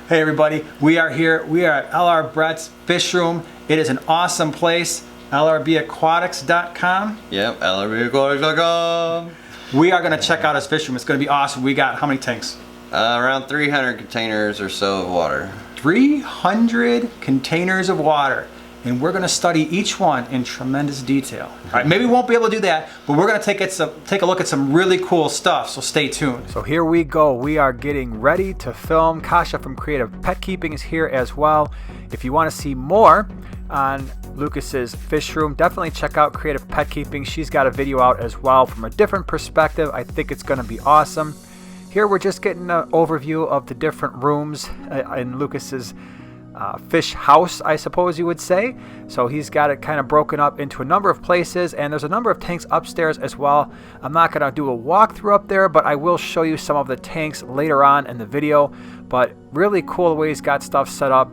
Hey everybody, we are here. We are at Lucas Bretz Fish Room. It is an awesome place. lrbaquatics.com. Yep, lrbaquatics.com. We are going to check out his fish room. It's going to be awesome. We got how many tanks? Around 300 containers or so of water. 300 containers of water. And we're going to study each one in tremendous detail. All right, maybe we won't be able to do that, but we're going to take a look at some really cool stuff, so stay tuned. So here we go. We are getting ready to film. Kasha from Creative Pet Keeping is here as well. If you want to see more on Lucas's fish room, definitely check out Creative Pet Keeping. She's got a video out as well from a different perspective. I think it's going to be awesome. Here we're just getting an overview of the different rooms in Lucas's fish house, I suppose you would say. So he's got it kind of broken up into a number of places, and there's a number of tanks upstairs as well. I'm not going to do a walkthrough up there, but I will show you some of the tanks later on in the video. But really cool the way he's got stuff set up.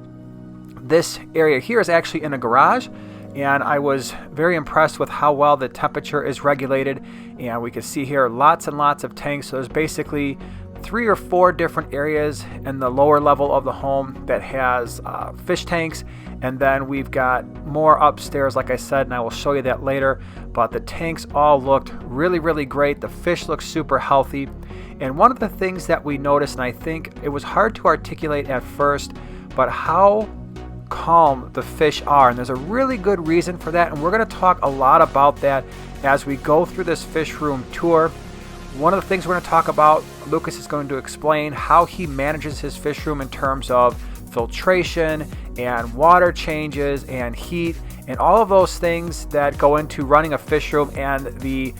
This area here is actually in a garage, and I was very impressed with how well the temperature is regulated. And we can see here lots and lots of tanks. So there's basically 3 or 4 different areas in the lower level of the home that has fish tanks, and then we've got more upstairs, like I said, and I will show you that later. But the tanks all looked really great. The fish looked super healthy, and one of the things that we noticed, and I think it was hard to articulate at first, but how calm the fish are, and there's a really good reason for that, and we're going to talk a lot about that as we go through this fish room tour. One of the things we're going to talk about, Lucas is going to explain how he manages his fish room in terms of filtration and water changes and heat and all of those things that go into running a fish room. And the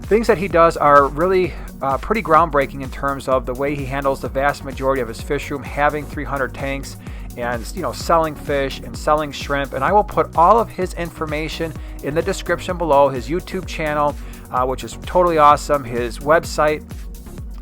things that he does are really pretty groundbreaking in terms of the way he handles the vast majority of his fish room, having 300 tanks and selling fish and selling shrimp. And I will put all of his information in the description below, his YouTube channel, which is totally awesome, his website,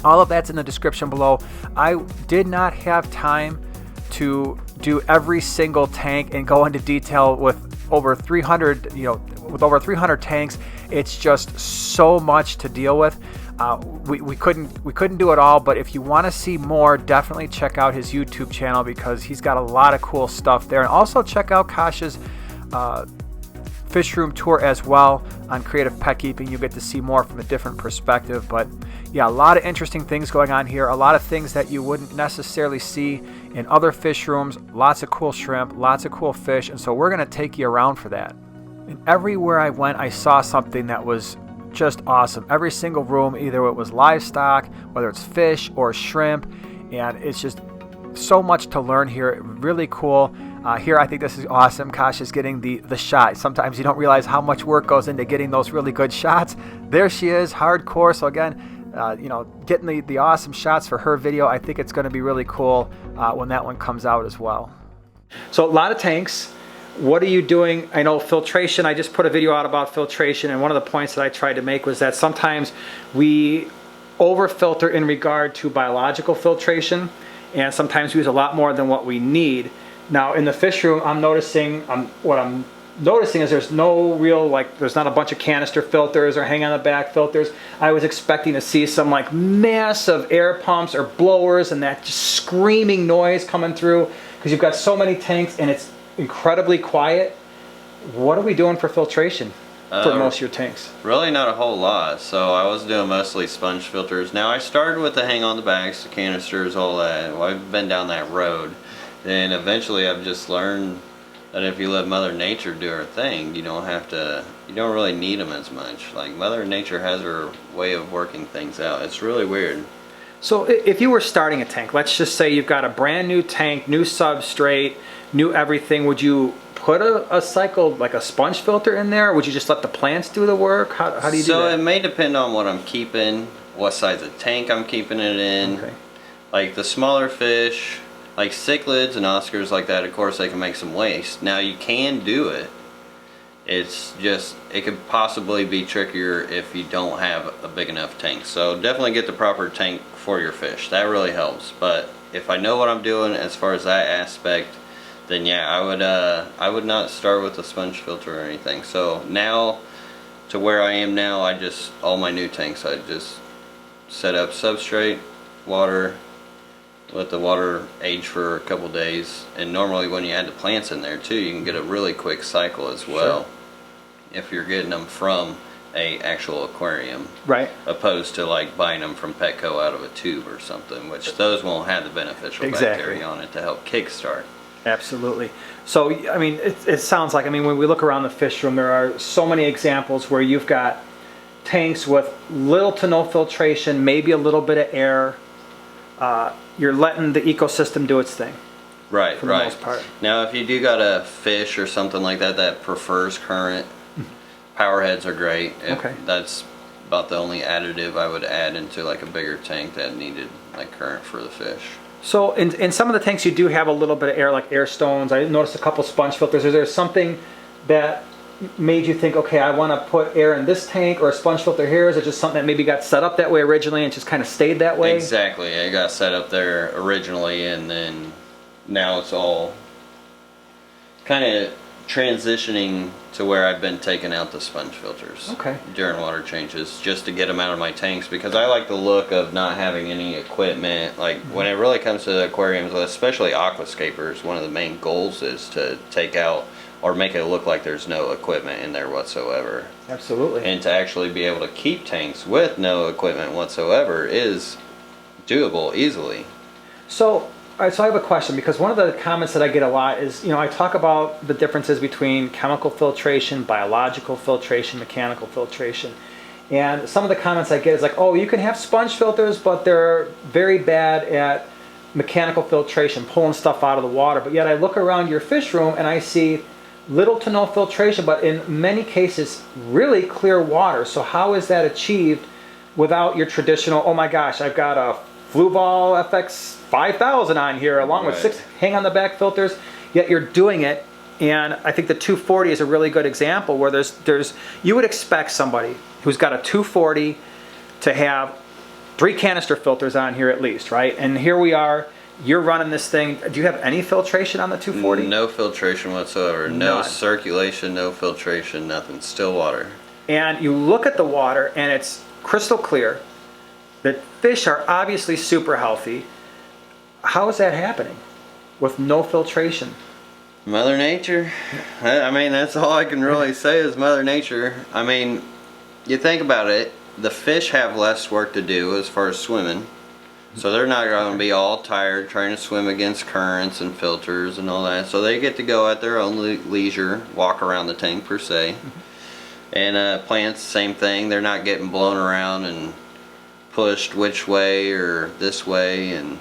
all of that's in the description below. I did not have time to do every single tank and go into detail with over 300, with over 300 tanks. It's just so much to deal with. We couldn't do it all, but if you want to see more, definitely check out his YouTube channel because he's got a lot of cool stuff there. And also check out Kasha's fish room tour as well on Creative Pet Keeping. You get to see more from a different perspective. But yeah, a lot of interesting things going on here, a lot of things that you wouldn't necessarily see in other fish rooms, lots of cool shrimp, lots of cool fish, and so we're going to take you around for that. And everywhere I went, I saw something that was just awesome. Every single room, either it was livestock, whether it's fish or shrimp, and it's just so much to learn here. Really cool. Here, I think this is awesome. Kasha's getting the shot. Sometimes you don't realize how much work goes into getting those really good shots. There she is, hardcore. So again, getting the awesome shots for her video. I think it's going to be really cool when that one comes out as well. So a lot of tanks. What are you doing? I know filtration. I just put a video out about filtration, and one of the points that I tried to make was that sometimes we over-filter in regard to biological filtration, and sometimes we use a lot more than what we need. Now in the fish room, what I'm noticing is there's no real, there's not a bunch of canister filters or hang on the back filters. I was expecting to see some massive air pumps or blowers and that just screaming noise coming through because you've got so many tanks and it's incredibly quiet. What are we doing for filtration for most of your tanks? Really not a whole lot. So I was doing mostly sponge filters. Now I started with the hang on the backs, the canisters, all that. Well, I've been down that road. Then eventually I've just learned that if you let Mother Nature do her thing, you don't really need them as much. Like Mother Nature has her way of working things out. It's really weird. So if you were starting a tank, let's just say you've got a brand new tank, new substrate, new everything, would you put a cycle, like a sponge filter in there? Or would you just let the plants do the work? How do you do that? So it may depend on what I'm keeping, what size of tank I'm keeping it in. Okay. Like the smaller fish, like cichlids and Oscars like that, of course they can make some waste. Now you can do it. It's just, it could possibly be trickier if you don't have a big enough tank. So definitely get the proper tank for your fish. That really helps. But if I know what I'm doing as far as that aspect, then yeah, I would not start with a sponge filter or anything. So now, to where I am now, all my new tanks, I just set up substrate, water, let the water age for a couple days, and normally when you add the plants in there too, you can get a really quick cycle as well. Sure. If you're getting them from a actual aquarium, right, opposed to like buying them from Petco out of a tube or something, which those won't have the beneficial bacteria on it to help kickstart. Absolutely. So I mean, it sounds like, I mean, when we look around the fish room, there are so many examples where you've got tanks with little to no filtration, maybe a little bit of air. You're letting the ecosystem do its thing. Right, for the most part. Now, if you do got a fish or something like that that prefers current, power heads are great. Okay. That's about the only additive I would add into like a bigger tank that needed like current for the fish. So in some of the tanks you do have a little bit of air, like air stones. I noticed a couple sponge filters. Is there something that made you think, okay, I want to put air in this tank or a sponge filter here? Is it just something that maybe got set up that way originally and just kind of stayed that way? Exactly. It got set up there originally, and then now it's all kind of transitioning to where I've been taking out the sponge filters during water changes just to get them out of my tanks, because I like the look of not having any equipment. Like when it really comes to aquariums, especially aquascapers, one of the main goals is to take out or make it look like there's no equipment in there whatsoever. Absolutely. And to actually be able to keep tanks with no equipment whatsoever is doable easily. So all right, so I have a question, because one of the comments that I get a lot is, I talk about the differences between chemical filtration, biological filtration, mechanical filtration. And some of the comments I get is like, oh, you can have sponge filters, but they're very bad at mechanical filtration, pulling stuff out of the water. But yet I look around your fish room and I see little to no filtration, but in many cases, really clear water. So how is that achieved without your traditional, oh my gosh, I've got a Fluval FX 5000 on here along with 6 hang on the back filters, yet you're doing it. And I think the 240 is a really good example where there's you would expect somebody who's got a 240 to have 3 canister filters on here at least, right? And here we are, you're running this thing. Do you have any filtration on the 240? No filtration whatsoever. No circulation, no filtration, nothing. Still water. And you look at the water and it's crystal clear. The fish are obviously super healthy. How is that happening with no filtration? Mother Nature. I mean, that's all I can really say is Mother Nature. I mean, you think about it, the fish have less work to do as far as swimming. So they're not going to be all tired trying to swim against currents and filters and all that. So they get to go at their own leisure, walk around the tank per se. And plants, same thing. They're not getting blown around and pushed which way or this way, and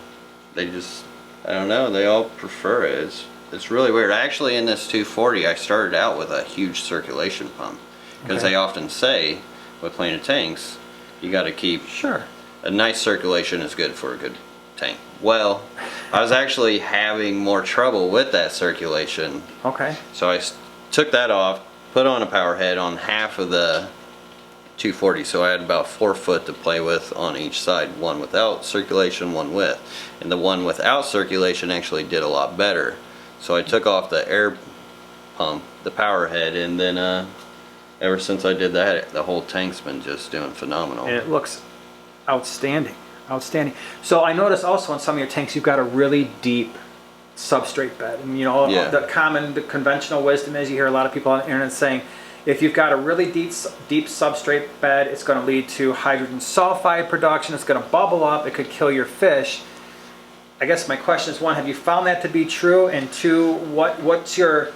they just, I don't know, they all prefer it. It's really weird. Actually, in this 240 I started out with a huge circulation pump, because they often say with planted tanks you got to keep a nice circulation is good for a good tank. Well, I was actually having more trouble with that circulation, so I took that off, put on a power head on half of the 240, so I had about 4 foot to play with on each side, one without circulation, one with, and the one without circulation actually did a lot better. So I took off the air pump, the power head, and then ever since I did that, the whole tank's been just doing phenomenal. And it looks outstanding, outstanding. So I noticed also in some of your tanks you've got a really deep substrate bed, and the conventional wisdom is, you hear a lot of people on the internet saying, if you've got a really deep substrate bed, it's going to lead to hydrogen sulfide production. It's going to bubble up. It could kill your fish. I guess my question is, 1, have you found that to be true? And 2, what's your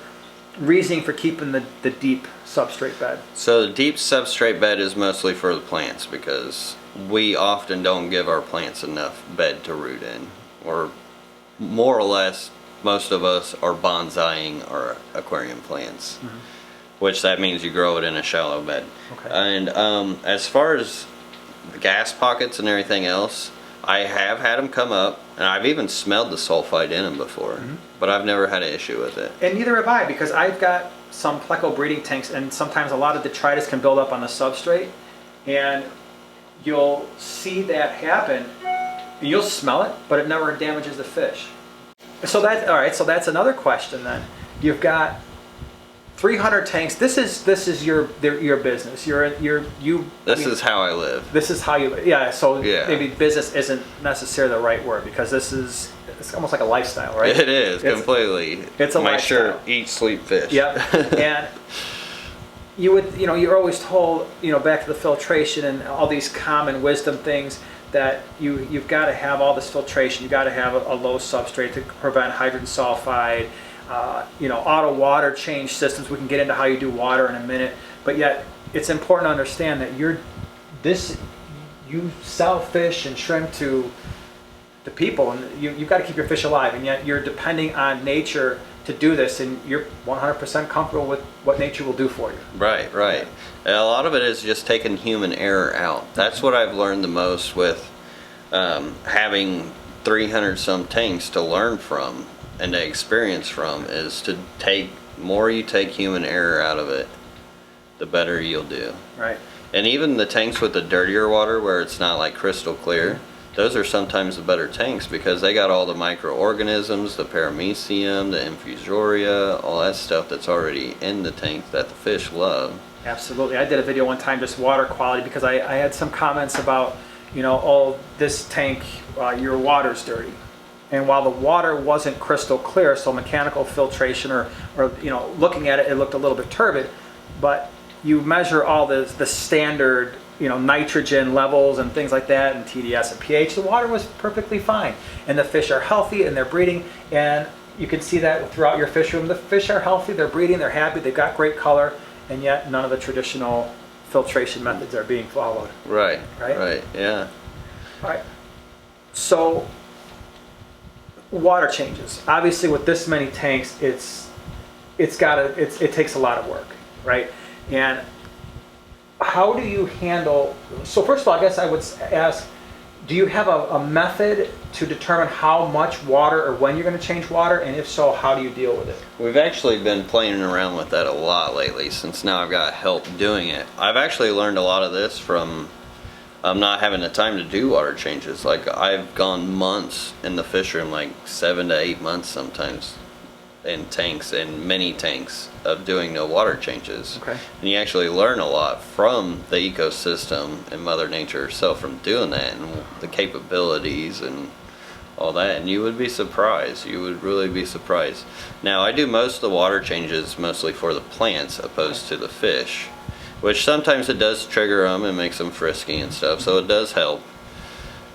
reasoning for keeping the deep substrate bed? So the deep substrate bed is mostly for the plants, because we often don't give our plants enough bed to root in. Or more or less, most of us are bonsaiing our aquarium plants. Which that means you grow it in a shallow bed. And as far as the gas pockets and everything else, I have had them come up, and I've even smelled the sulfide in them before, but I've never had an issue with it. And neither have I, because I've got some pleco breeding tanks, and sometimes a lot of detritus can build up on the substrate, and you'll see that happen. You'll smell it, but it never damages the fish. So that's another question then. You've got 300 tanks. This is your business. This is how I live. This is how you live. Yeah. So maybe business isn't necessarily the right word, because this is it's almost like a lifestyle, right? It is completely. It's a Make lifestyle. sure eat, sleep, fish. Yep. And you would, you're always told, back to the filtration and all these common wisdom things, that you've got to have all this filtration. You've got to have a low substrate to prevent hydrogen sulfide. Auto water change systems. We can get into how you do water in a minute. But yet, it's important to understand that you sell fish and shrimp to people, and you've got to keep your fish alive, and yet you're depending on nature to do this, and you're 100% comfortable with what nature will do for you. Right. And a lot of it is just taking human error out. That's what I've learned the most with having 300 some tanks to learn from and to experience from, is to more you take human error out of it, the better you'll do. Right. And even the tanks with the dirtier water where it's not like crystal clear, those are sometimes the better tanks because they got all the microorganisms, the paramecium, the infusoria, all that stuff that's already in the tank that the fish love. Absolutely. I did a video one time, just water quality, because I had some comments about, oh, this tank, your water's dirty. And while the water wasn't crystal clear, so mechanical filtration or looking at it, it looked a little bit turbid, but you measure all the standard nitrogen levels and things like that, and TDS and pH, the water was perfectly fine. And the fish are healthy and they're breeding, and you can see that throughout your fish room. The fish are healthy, they're breeding, they're happy, they've got great color, and yet none of the traditional filtration methods are being followed. Right, yeah. All right. So, water changes. Obviously with this many tanks, it takes a lot of work, right? And how do you handle, so first of all, I guess I would ask, do you have a method to determine how much water or when you're going to change water, and if so, how do you deal with it? We've actually been playing around with that a lot lately, since now I've got help doing it. I've actually learned a lot of this from not having the time to do water changes. Like, I've gone months in the fish room, like 7 to 8 months sometimes, in tanks, and many tanks, of doing no water changes. Okay. And you actually learn a lot from the ecosystem and Mother Nature herself from doing that, and the capabilities and all that, and you would be surprised. You would really be surprised. Now, I do most of the water changes mostly for the plants opposed to the fish, which sometimes it does trigger them and makes them frisky and stuff, so it does help.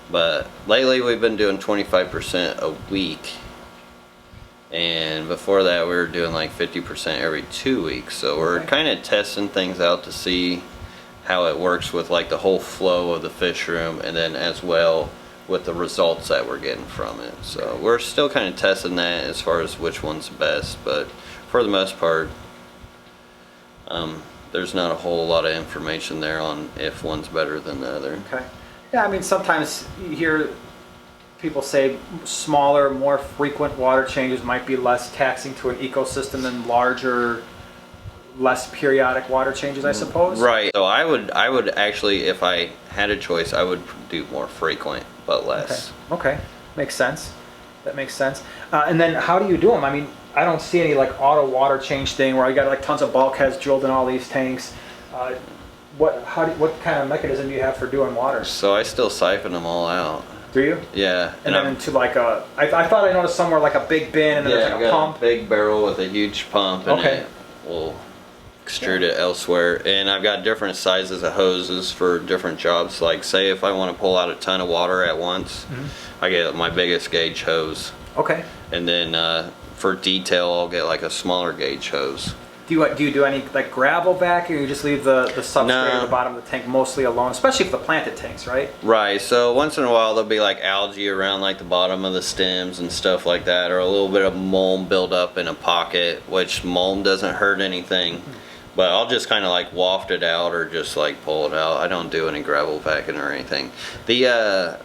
But lately we've been doing 25% a week, and before that we were doing like 50% every 2 weeks. So we're kind of testing things out to see how it works with like the whole flow of the fish room, and then as well with the results that we're getting from it. So we're still kind of testing that as far as which one's best, but for the most part there's not a whole lot of information there on if one's better than the other. Okay. Yeah, I mean, sometimes you hear people say smaller, more frequent water changes might be less taxing to an ecosystem than larger, less periodic water changes, I suppose. Right. So I would actually, if I had a choice, I would do more frequent but less. Okay. Makes sense. That makes sense. And then how do you do them? I mean, I don't see any like auto water change thing where you got like tons of bulkheads drilled in all these tanks. What kind of mechanism do you have for doing water? So I still siphon them all out. Do you? Yeah. And then into like a, I thought I noticed somewhere like a big bin, and then there's like a pump. A big barrel with a huge pump, and it will extrude it elsewhere. And I've got different sizes of hoses for different jobs. Like, say if I want to pull out a ton of water at once, I get my biggest gauge hose. Okay. And then for detail, I'll get like a smaller gauge hose. Do you do any like gravel back, or you just leave the substrate at the bottom of the tank mostly alone, especially for the planted tanks, right? Right. So once in a while there'll be like algae around like the bottom of the stems and stuff like that, or a little bit of mulm build up in a pocket, which mulm doesn't hurt anything. But I'll just kind of like waft it out or just like pull it out. I don't do any gravel packing or anything. The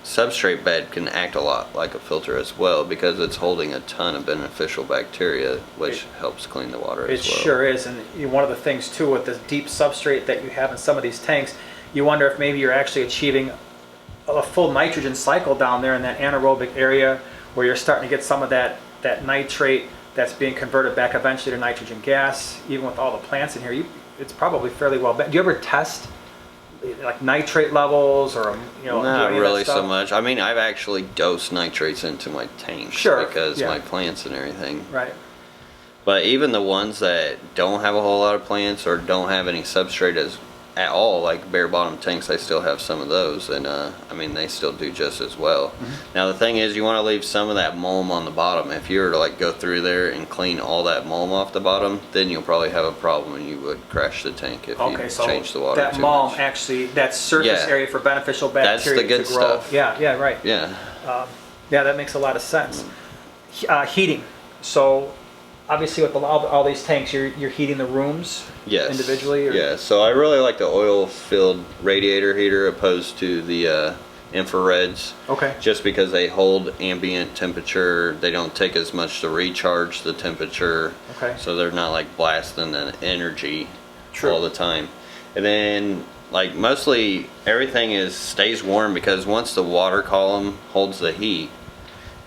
substrate bed can act a lot like a filter as well, because it's holding a ton of beneficial bacteria, which helps clean the water as well. It sure is. And one of the things too with the deep substrate that you have in some of these tanks, you wonder if maybe you're actually achieving a full nitrogen cycle down there in that anaerobic area, where you're starting to get some of that nitrate that's being converted back eventually to nitrogen gas. Even with all the plants in here, it's probably fairly well. Do you ever test like nitrate levels or, you know? Not do any of that really so stuff? much. I mean, I've actually dosed nitrates into my tanks Sure, because yeah. my plants and everything. Right. But even the ones that don't have a whole lot of plants or don't have any substrate at all, like bare bottom tanks, I still have some of those, and I mean, they still do just as well. Mm-hmm. Now the thing is, you want to leave some of that mulm on the bottom. If you were to like go through there and clean all that mulm off the bottom, then you'll probably have a problem and you would crash the tank if Okay, you so change the water that too mulm much. actually, that surface Yeah. area for beneficial That's bacteria the good to grow. stuff. Yeah, right. Yeah. Yeah, that makes a lot of sense. Heating. So obviously with all these tanks, you're heating the rooms Yes. individually? Or? Yeah, so I really like the oil-filled radiator heater opposed to the infrareds. Okay. Just because they hold ambient temperature, they don't take as much to recharge the temperature. Okay. So they're not like blasting the energy True. all the time. And then like mostly everything stays warm because once the water column holds the heat,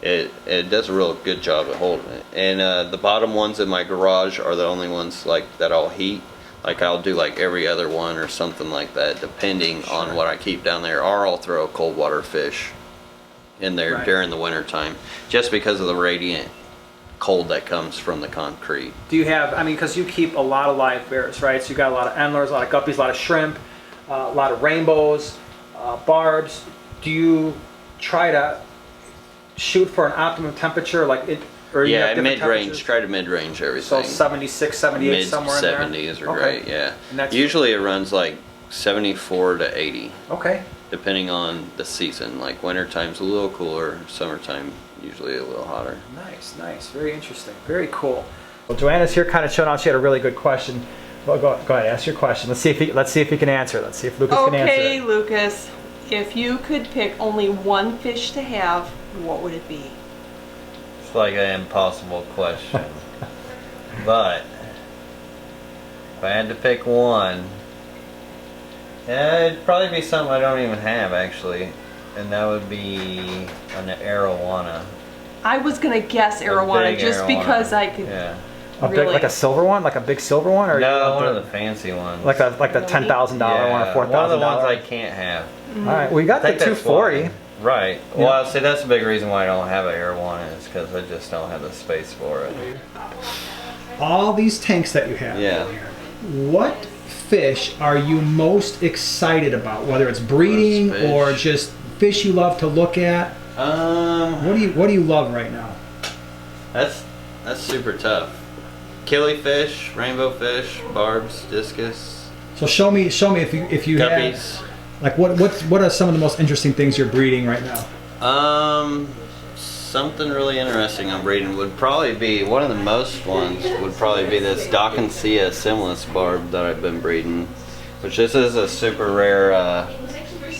it does a real good job at holding it. And the bottom ones in my garage are the only ones like that I'll heat. Like I'll do like every other one or something like that, depending on what I keep down there. Or I'll throw a cold water fish in there Right. during the winter time, just because of the radiant cold that comes from the concrete. Do you have, I mean, because you keep a lot of live bears, right? So you got a lot of endlers, a lot of guppies, a lot of shrimp, a lot of rainbows, barbs. Do you try to shoot for an optimum temperature, like it, or you have Yeah, different mid-range. temperatures? Try to mid-range So everything. 76, 78, somewhere in there? Mid-70s are Okay. great, yeah. And that's- Usually it runs like 74 to 80, Okay. depending on the season. Like wintertime's a little cooler, summertime usually a little hotter. Nice, nice. Very interesting. Very cool. Well, Joanna's here kind of showing out. She had a really good question. Well, go ahead, ask your question. Let's see if he can answer. Let's see if Lucas can answer Okay, it. Lucas, if you could pick only one fish to have, what would it be? It's like an impossible question. But if I had to pick one, it'd probably be something I don't even have actually, and that would be an arowana. I was gonna guess arowana big just arowana. because I could. Yeah. A big, Really? like a silver one, like a big silver one, or No, you one of the fancy ones. like the Really? $10,000 one or $4,000. One of the ones I can't have. All right, well you got the I think that's 240. why. Right. Well, see, that's a big reason why I don't have an arowana is because I just don't have the space for it. All these tanks that you have. Yeah. What fish are you most excited about? Whether it's breeding Most fish. or just fish you love to look at. What do you love right now? That's super tough. Killifish, rainbow fish, barbs, discus, So show me if you have, guppies. like what are some of the most interesting things you're breeding right now? Something really interesting I'm breeding would probably be, one of the most ones would probably be this Dawkinsia similis barb that I've been breeding, which this is a super rare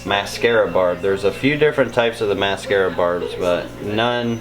mascara barb. There's a few different types of the mascara barbs, but none,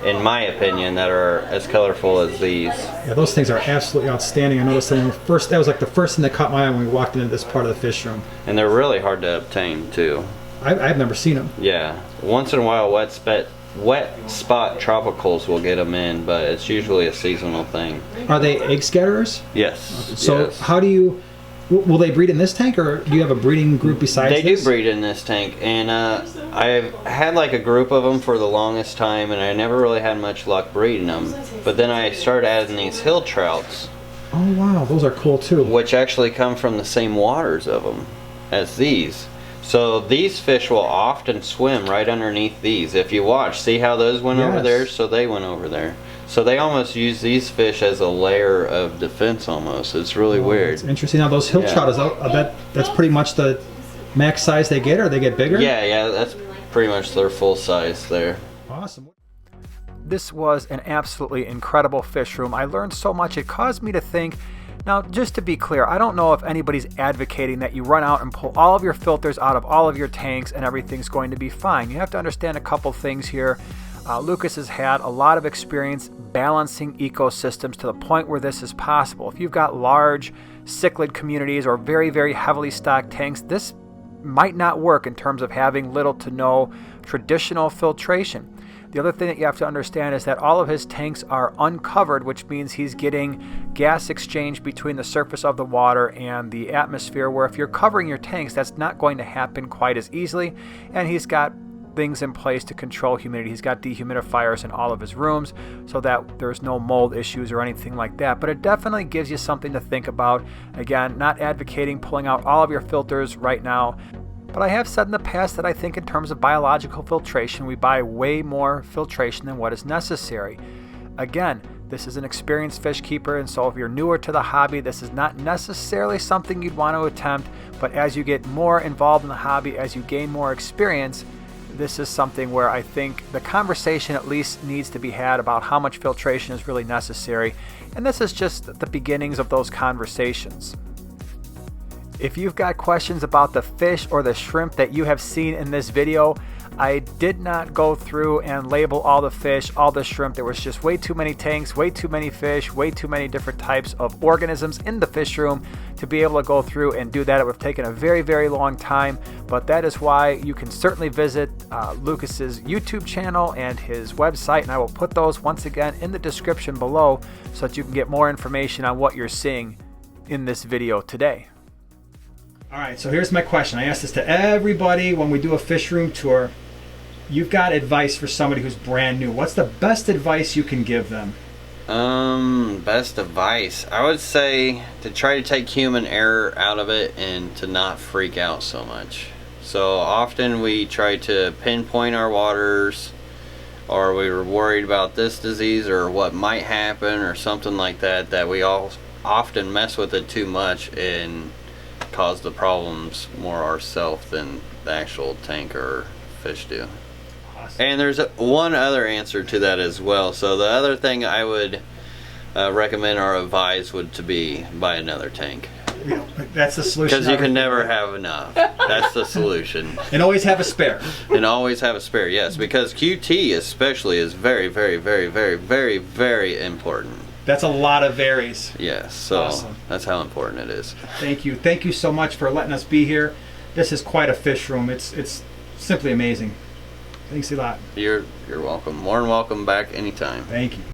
in my opinion, that are as colorful as these. Yeah, those things are absolutely outstanding. I noticed them that was like the first thing that caught my eye when we walked into this part of the fish room. And they're really hard to obtain too. I've never seen them. Yeah, once in a while wet spot tropicals will get them in, but it's usually a seasonal thing. Are they egg scatterers? Yes. So yes. how do you? Will they breed in this tank, or do you have a breeding group besides They this? do breed in this tank, and I've had like a group of them for the longest time, and I never really had much luck breeding them. But then I started adding these hill trouts, Oh wow, those are cool too. which actually come from the same waters of them as these. So these fish will often swim right underneath these. If you watch, see how those went over Yes. there? So they went over there. So they almost use these fish as a layer of defense almost. It's really weird. It's interesting. Now those hill Yeah. trout, that's pretty much the max size they get, or they get bigger? Yeah, that's pretty much their full size there. Awesome. This was an absolutely incredible fish room. I learned so much. It caused me to think. Now, just to be clear, I don't know if anybody's advocating that you run out and pull all of your filters out of all of your tanks and everything's going to be fine. You have to understand a couple things here. Lucas has had a lot of experience balancing ecosystems to the point where this is possible. If you've got large cichlid communities or very, very heavily stocked tanks, this might not work in terms of having little to no traditional filtration. The other thing that you have to understand is that all of his tanks are uncovered, which means he's getting gas exchange between the surface of the water and the atmosphere, where if you're covering your tanks, that's not going to happen quite as easily. And he's got things in place to control humidity. He's got dehumidifiers in all of his rooms so that there's no mold issues or anything like that. But it definitely gives you something to think about. Again, not advocating pulling out all of your filters right now, but I have said in the past that I think in terms of biological filtration, we buy way more filtration than what is necessary. Again, this is an experienced fish keeper, and so if you're newer to the hobby, this is not necessarily something you'd want to attempt, but as you get more involved in the hobby, as you gain more experience, this is something where I think the conversation at least needs to be had about how much filtration is really necessary, and this is just the beginnings of those conversations. If you've got questions about the fish or the shrimp that you have seen in this video, I did not go through and label all the fish, all the shrimp. There was just way too many tanks, way too many fish, way too many different types of organisms in the fish room to be able to go through and do that. It would have taken a very, very long time, but that is why you can certainly visit Lucas's YouTube channel and his website, and I will put those once again in the description below so that you can get more information on what you're seeing in this video today. All right, so here's my question. I ask this to everybody when we do a fish room tour. You've got advice for somebody who's brand new. What's the best advice you can give them? Best advice. I would say to try to take human error out of it and to not freak out so much. So often we try to pinpoint our waters, or we were worried about this disease or what might happen or something like that, that we all often mess with it too much and cause the problems more ourselves than the actual tank or fish do. Awesome. And there's one other answer to that as well. So the other thing I would recommend or advise would to be buy another tank. Yeah, that's the solution. Because you can never have enough. That's the solution. And always have a spare. And always have a spare, yes. Because QT especially is very, very, very, very, very, very important. That's a lot of varies. Yes, so awesome. That's how important it is. Thank you. Thank you so much for letting us be here. This is quite a fish room. It's simply amazing. Thanks a lot. You're welcome. More than welcome back anytime. Thank you.